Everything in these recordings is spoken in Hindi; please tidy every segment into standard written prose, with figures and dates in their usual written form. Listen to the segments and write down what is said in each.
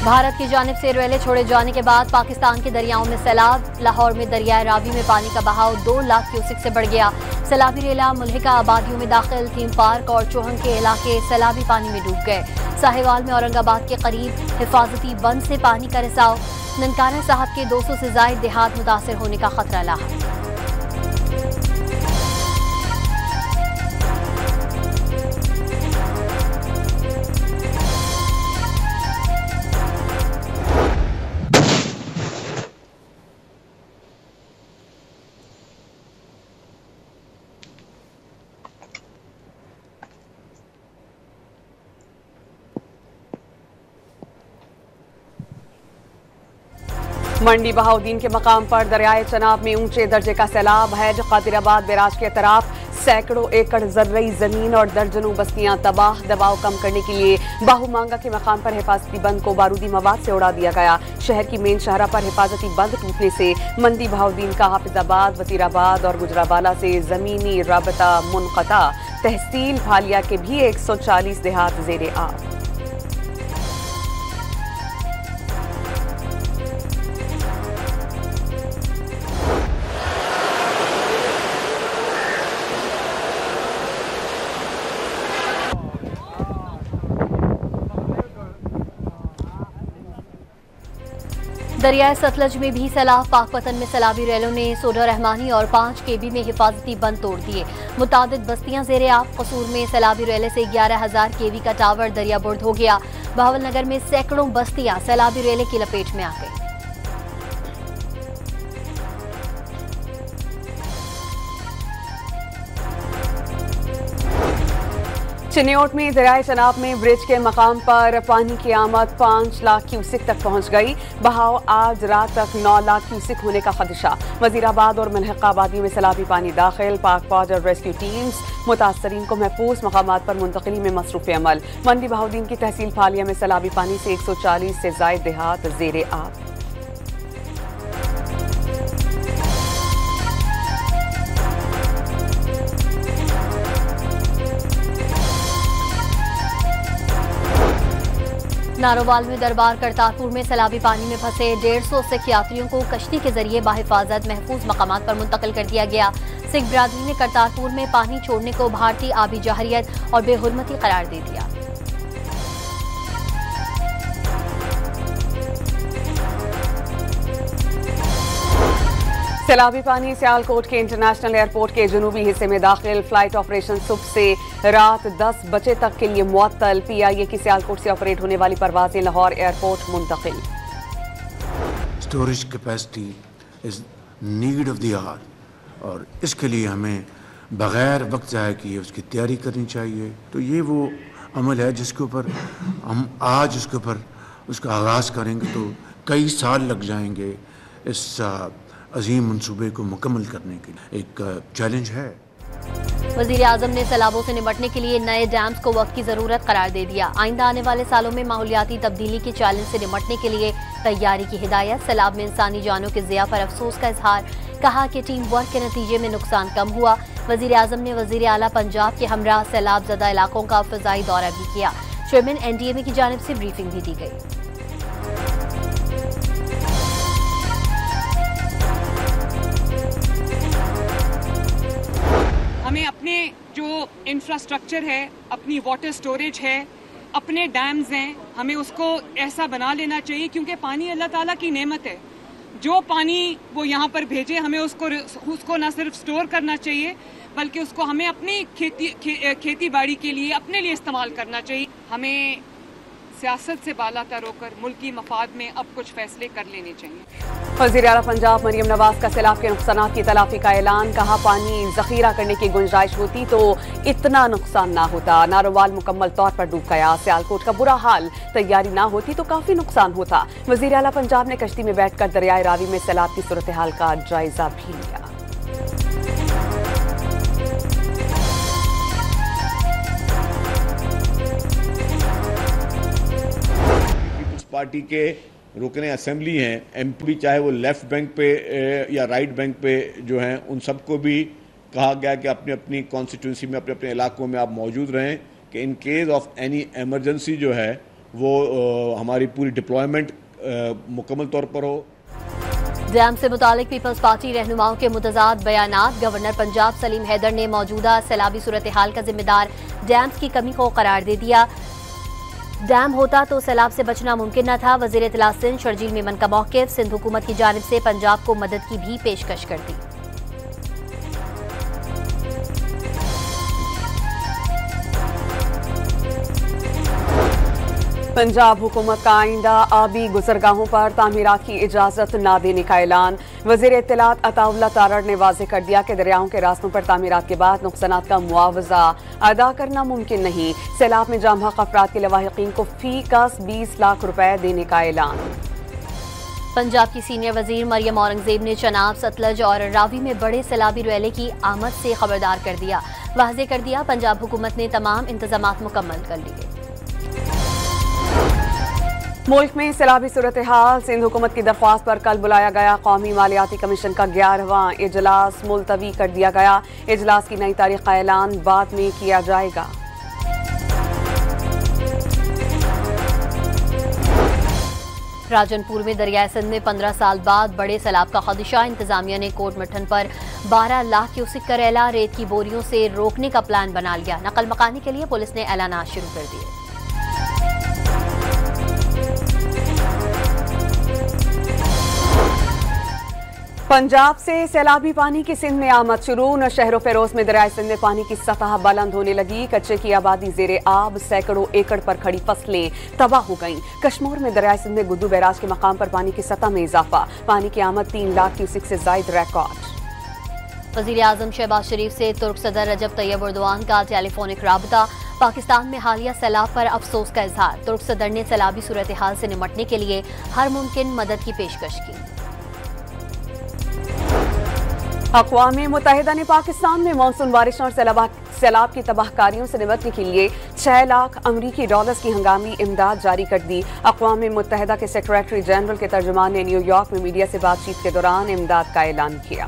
भारत की जानिब से रेले छोड़े जाने के बाद पाकिस्तान के दरियाओं में सैलाब। लाहौर में दरियाए रावी में पानी का बहाव 2 लाख क्यूसेक से बढ़ गया। सैलाबी रेला मुल्हिका आबादियों में दाखिल। थीम पार्क और चौहंग के इलाके सैलाबी पानी में डूब गए। साहिवाल में औरंगाबाद के करीब हिफाजती बंद से पानी का रिसाव। ननकाना साहब के 200 से ज्यादा देहात मुतासर होने का खतरा लाहा। मंडी बहाउद्दीन के मकाम पर दरियाए चनाब में ऊंचे दर्जे का सैलाब है। कादिराबाद बैराज के तरफ सैकड़ों एकड़ जर्रई जमीन और दर्जनों बस्तियां तबाह। दबाव कम करने के लिए बाहुमांगा के मकाम पर हिफाजती बंद को बारूदी मवाद से उड़ा दिया गया। शहर की मेन शाहरा पर हिफाजती बंद टूटने से मंडी बहाउद्दीन का हाफिजाबाद, वजीराबाद और गुजरावाला से जमीनी राबता मुनक़ता। तहसील फालिया के भी 140 देहात ज़ेरे आब। दरियाए सतलज में भी सैलाब। पाकपतन में सैलाबी रेलों ने सोडा रहमानी और 5 KB में हिफाजती बंद तोड़ दिए। मुतादिद बस्तियां ज़ेरे आब। कसूर में सैलाबी रेले से 11,000 KV का टावर दरियाबुर्द हो गया। बहावल नगर में सैकड़ों बस्तियां सैलाबी रेले की लपेट में आ गई। चिन्योट में दरियाए चनाब में ब्रिज के मकाम पर पानी की आमद 5 लाख क्यूसेक तक पहुंच गई। बहाव आज रात तक 9 लाख क्यूसेक होने का खदशा। वजीराबाद और मुल्हिका आबादियों में सैलाबी पानी दाखिल। पाक फौज और रेस्क्यू टीम्स मुतासरीन को महफूज मकामात पर मुंतकिली में मसरूफ अमल। मंडी बहाउद्दीन की तहसील फालिया में सैलाबी पानी से 140 से ज़ायद देहात ज़ेरे आब। नारोवाल में दरबार करतारपुर में सैलाबी पानी में फंसे 150 सिख यात्रियों को कश्ती के जरिए बाहिफाजत महफूज मकामात पर मुंतकिल कर दिया गया। सिख बिरादरी ने करतारपुर में पानी छोड़ने को भारतीय आबी जहरियत और बेहुरमती करार दे दिया। सैलाबी पानी सियालकोट के इंटरनेशनल एयरपोर्ट के जनूबी हिस्से में दाखिल। फ्लाइट ऑपरेशन सुबह से रात 10 बजे तक के लिए मुअत्तल। PIA की सियालकोट से ऑपरेट होने वाली परवाजें लाहौर एयरपोर्ट मुंतकिल। Storage capacity is need of the hour और इसके लिए हमें बगैर वक्त ज़ाया किए उसकी तैयारी करनी चाहिए। तो ये वो अमल है जिसके ऊपर हम आज उसके ऊपर उसका आगाज़ करेंगे तो कई साल लग जाएंगे इस अजीम मंसूबे को मुकम्मल करने के लिए। एक चैलेंज है। वज़ीर आज़म ने सैलाबों से निपटने के लिए नए डैम्स को वक्त की जरूरत करार दे दिया। आइंदा आने वाले सालों में माहौलियाती तब्दीली के चैलेंज से निपटने के लिए तैयारी की हिदायत। सैलाब में इंसानी जानों के ज़िया पर अफसोस का इजहार। कहा कि टीम वर्क के नतीजे में नुकसान कम हुआ। वज़ीर आज़म ने वज़ीर आला पंजाब के हमरा सैलाब ज़दा इलाकों का फ़ज़ाई दौरा भी किया। चेयरमैन NDMA की जानिब से ब्रीफिंग भी दी गई। हमें अपने जो इंफ्रास्ट्रक्चर है, अपनी वाटर स्टोरेज है, अपने डैम्स हैं, हमें उसको ऐसा बना लेना चाहिए क्योंकि पानी अल्लाह ताला की नेमत है। जो पानी वो यहाँ पर भेजे हमें उसको ना सिर्फ स्टोर करना चाहिए बल्कि उसको हमें अपनी खेती बाड़ी के लिए अपने लिए इस्तेमाल करना चाहिए। हमें सियासत से बालातर होकर मुल्की मफाद में अब कुछ फैसले कर लेने चाहिए। वज़ीर आला पंजाब मरियम नवाज का सैलाब के नुकसानात की तलाफी का ऐलान। कहा पानी जखीरा करने की गुंजाइश होती तो इतना नुकसान ना होता। नारोवाल मुकम्मल तौर पर डूब गया। सियालकोट का बुरा हाल। तैयारी ना होती तो काफी नुकसान होता। वज़ीर आला पंजाब ने कश्ती में बैठकर दरियाए रावी में सैलाब की सूरत हाल का जायजा भी लिया। पार्टी के रुकने असेंबली हैं, MP चाहे वो लेफ्ट बैंक पे या राइट बैंक पे जो हैं, उन सबको भी कहा गया कि अपनी अपनी कॉन्स्टिट्यूंसी में अपने अपने इलाकों में आप मौजूद रहें कि in case of any emergency जो है वो हमारी पूरी डिप्लॉयमेंट मुकम्मल तौर पर हो। डैम से मुतालिक पीपल्स पार्टी रहनुमाओं के मुतजाद बयानात। गवर्नर पंजाब सलीम हैदर ने मौजूदा सैलाबी सूरत हाल का जिम्मेदार डैम्स की कमी को करार दे दिया। डैम होता तो सैलाब से बचना मुमकिन न था। वजीर इत्तला सिंध शर्जील मेमन का मौक़िफ़। सिंध हुकूमत की जानिब से पंजाब को मदद की भी पेशकश कर दी। पंजाब हुकूमत का आइंदा आबी गुजरगाहों पर तामीरात की इजाजत न देने का ऐलान। वजीर इत्तलात अताउल्लाह तारड़ ने वाज़ेह कर दिया कि दरियाओं के रास्तों पर तामीरात के बाद नुकसानात का मुआवजा अदा करना मुमकिन नहीं। सैलाब में जाम हक अफराद के लवाहिकीन को फी कस 20 लाख रुपए देने का ऐलान। पंजाब की सीनियर वजीर मरियम औरंगजेब ने चनाब, सतलज और रावी में बड़े सैलाबी रैले की आमद से खबरदार कर दिया। वाज़ेह कर दिया पंजाब हुकूमत ने तमाम इंतजामात मुकम्मल कर लिए। मुल्क में सैलाबी सूरत हाल। सिंध हुकूमत की दरख्वास्त पर कल बुलाया गया कौमी मालियाती कमीशन का 11वां इजलास मुलतवी कर दिया गया। इजलास की नई तारीख का ऐलान बाद में किया जाएगा। राजनपुर में दरियाए सिंध में 15 साल बाद बड़े सैलाब का खदशा। इंतजामिया ने कोट मठन पर 12 लाख क्यूसिक करेला रेत की बोरियों से रोकने का प्लान बना लिया। नकल मकानी के लिए पुलिस ने ऐलानात शुरू कर दिए। पंजाब से सैलाबी पानी की सिंध में आमद शुरू। न शहरों फेरोज में दरियाए सिंध में पानी की सतह बुलंद होने लगी। कच्चे की आबादी जेरे आब, सैकड़ों एकड़ पर खड़ी फसलें तबाह हो गईं। कश्मीर में दरियाए सिंध में गुद्दू बैराज के मकाम पर पानी की सतह में इजाफा। पानी की आमद 3 लाख क्यूसिक से जायद रिकॉर्ड। वज़ीर आज़म शहबाज शरीफ से तुर्क सदर रजब तैयब एर्दोआन का टेलीफोनिक राबता। पाकिस्तान में हालिया सैलाब पर अफसोस का इजहार। तुर्क सदर ने सैलाबी सूरत हाल से निमटने के लिए हर मुमकिन मदद की पेशकश की। अक़वाम मुत्तहिदा ने पाकिस्तान में मानसून बारिश और सैलाब की तबाहकारियों से निपटने के लिए 6 लाख अमरीकी डॉलर्स की हंगामी इमदाद जारी कर दी। अक़वाम मुत्तहिदा के सेक्रेटरी जनरल के तर्जुमान ने न्यूयॉर्क में मीडिया से बातचीत के दौरान इमदाद का ऐलान किया।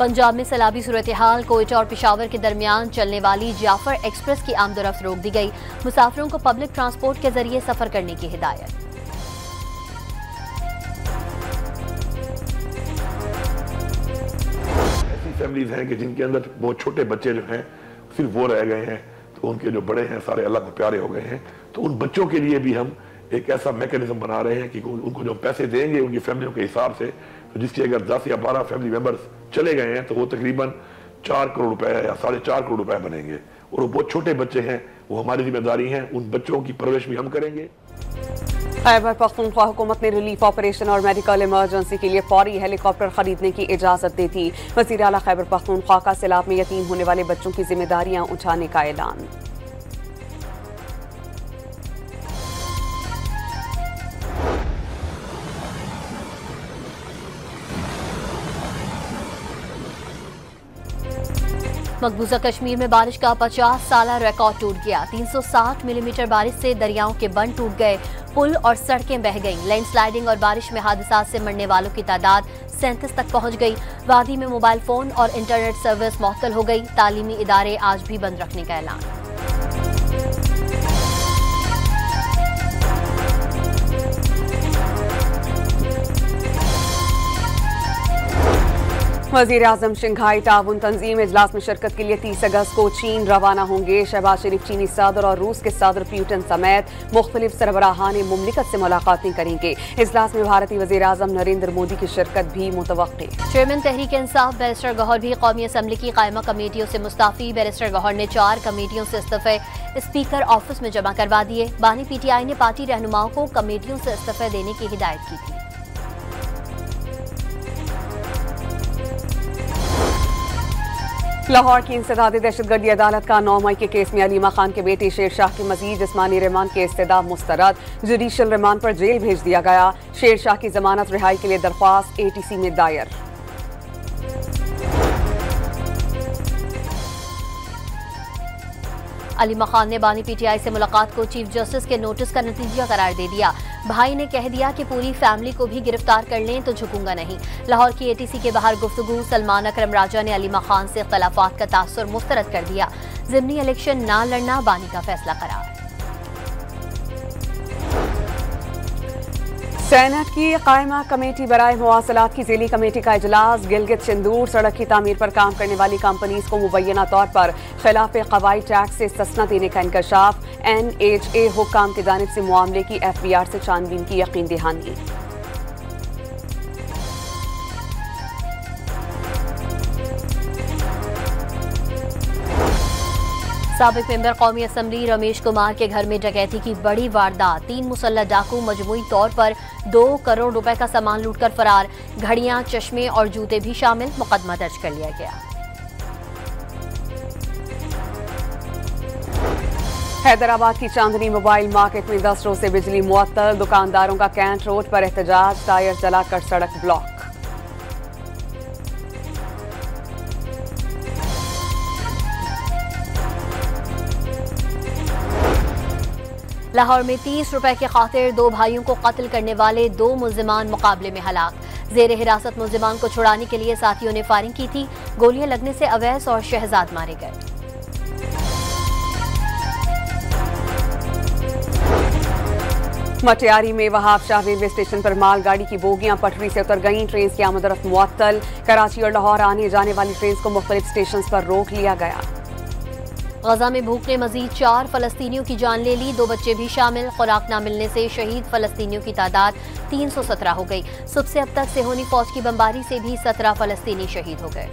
पंजाब में सैलाबी सूरत हाल। कोयटा और पेशावर के दरमियान चलने वाली जाफर एक्सप्रेस की आमदोरफ्त रोक दी गई। मुसाफिरों को पब्लिक ट्रांसपोर्ट के जरिए सफर करने की हिदायत। फैमिलीज हैं कि जिनके अंदर बहुत छोटे बच्चे जो हैं सिर्फ वो रह गए हैं, तो उनके जो बड़े हैं सारे अल्लाह को प्यारे हो गए हैं। तो उन बच्चों के लिए भी हम एक ऐसा मैकेनिज्म बना रहे हैं कि उनको जो पैसे देंगे उनकी फैमिलियों के हिसाब से, तो जिसकी अगर 10 या 12 फैमिली मेंबर्स चले गए हैं तो वो तकरीबन 4 करोड़ रुपए या 4.5 करोड़ रुपए बनेंगे। और वो बहुत छोटे बच्चे हैं, वो हमारी जिम्मेदारी है, उन बच्चों की परवरिश भी हम करेंगे। खैबर पख्तूनख्वा हुकूमत ने रिलीफ ऑपरेशन और मेडिकल इमरजेंसी के लिए फौरी हेलीकॉप्टर खरीदने की इजाजत दी थी। वज़ीर आला खैबर पख्तूनख्वा का सैलाब में यतीम होने वाले बच्चों की जिम्मेदारियां उठाने का ऐलान। मकबूजा कश्मीर में बारिश का 50 साला रिकॉर्ड टूट गया। 360 मिलीमीटर बारिश से दरियाओं के बंद टूट गए, पुल और सड़कें बह गईं। लैंडस्लाइडिंग और बारिश में हादसात से मरने वालों की तादाद 37 तक पहुंच गई। वादी में मोबाइल फोन और इंटरनेट सर्विस मुअत्तल हो गई। तालीमी इदारे आज भी बंद रखने का ऐलान। वज़ीर आज़म शंघाई ताउन तंजीम इजलास में शिरकत के लिए 30 अगस्त को चीन रवाना होंगे। शहबाज शरीफ चीनी सदर और रूस के सदर पुतिन समेत मुख्तलिफ सरबराहान मुमलिकत से मुलाकातें करेंगे। इजलास में भारतीय वज़ीर आज़म नरेंद्र मोदी की शिरकत भी मुतवक्की। चेयरमैन तहरीक इंसाफ बैरिस्टर गौहर भी कौमी असम्बली की कायमा कमेटियों से मुस्ताफी। बैरिस्टर गौहर ने 4 कमेटियों से इस्तीफे स्पीकर ऑफिस में जमा करवा दिए। बानी PTI ने पार्टी रहनुमाओं को कमेटियों से इस्तीफे देने की हिदायत की थी। लाहौर की इंसदादी दहशतगर्दी अदालत का 9 मई के केस में अलीमा खान के बेटे शेर शाह की मजीद जिस्मानी रिमांड के इस्तदा मुस्तरद। जुडिशियल रिमांड पर जेल भेज दिया गया। शेर शाह की जमानत रिहाई के लिए दरख्वास्त ATC में दायर। अलीमा खान ने बानी पीटीआई से मुलाकात को चीफ जस्टिस के नोटिस का नतीजा करार दे दिया। भाई ने कह दिया कि पूरी फैमिली को भी गिरफ्तार कर लें तो झुकूंगा नहीं। लाहौर की एटीसी के बाहर गुफ्तगू, सलमान अकरम राजा ने अलीमा खान से इख्तलाफात का तासुर मुस्तरद कर दिया। ज़िमनी इलेक्शन ना लड़ना बानी का फैसला करार। सेनेट की कायमा कमेटी बराए मुवासलात की ज़ेली कमेटी का इजलास। गिलगित चंदूर सड़क की तामीर पर काम करने वाली कंपनीज को मुबैना तौर पर खिलाफ कवायद टैक्स से इस्तिस्ना देने का इंकशाफ। NHA हुक्काम की जानिब से मामले की FBR से छानबीन की यकीन दहानी। साबिक मेंबर कौमी असम्बली रमेश कुमार के घर में डकैती की बड़ी वारदात। 3 मुसल्लह डाकू मजमूई तौर पर 2 करोड़ रुपए का सामान लूटकर फरार। घड़ियां, चश्मे और जूते भी शामिल। मुकदमा दर्ज कर लिया गया। हैदराबाद की चांदनी मोबाइल मार्केट में 10 रोज से बिजली मुअत्तल। दुकानदारों का कैंट रोड पर एहतजाज। टायर जलाकर सड़क ब्लॉक। लाहौर में 30 रुपए की खातिर 2 भाइयों को कत्ल करने वाले 2 मुल्जिमान मुकाबले में हलाक। जेर हिरासत मुल्जिमान को छुड़ाने के लिए साथियों ने फायरिंग की थी। गोलियां लगने से अवैस और शहजाद मारे गए। मटियारी में वहाब शाह रेलवे स्टेशन पर मालगाड़ी की बोगियां पटरी से उतर गईं। ट्रेन की आमदरफ्त मुअत्तल। कराची और लाहौर आने जाने वाली ट्रेन को मुख्तलिफ स्टेशन पर रोक लिया गया। गजा में भूख ने मजीद 4 फलस्तीनियों की जान ले ली। 2 बच्चे भी शामिल। खुराक न मिलने से शहीद फलस्तीनियों की तादाद 317 हो गई। सुबह से अब तक सेहोनी फौज की बमबारी से भी 17 फलस्तीनी शहीद हो गए।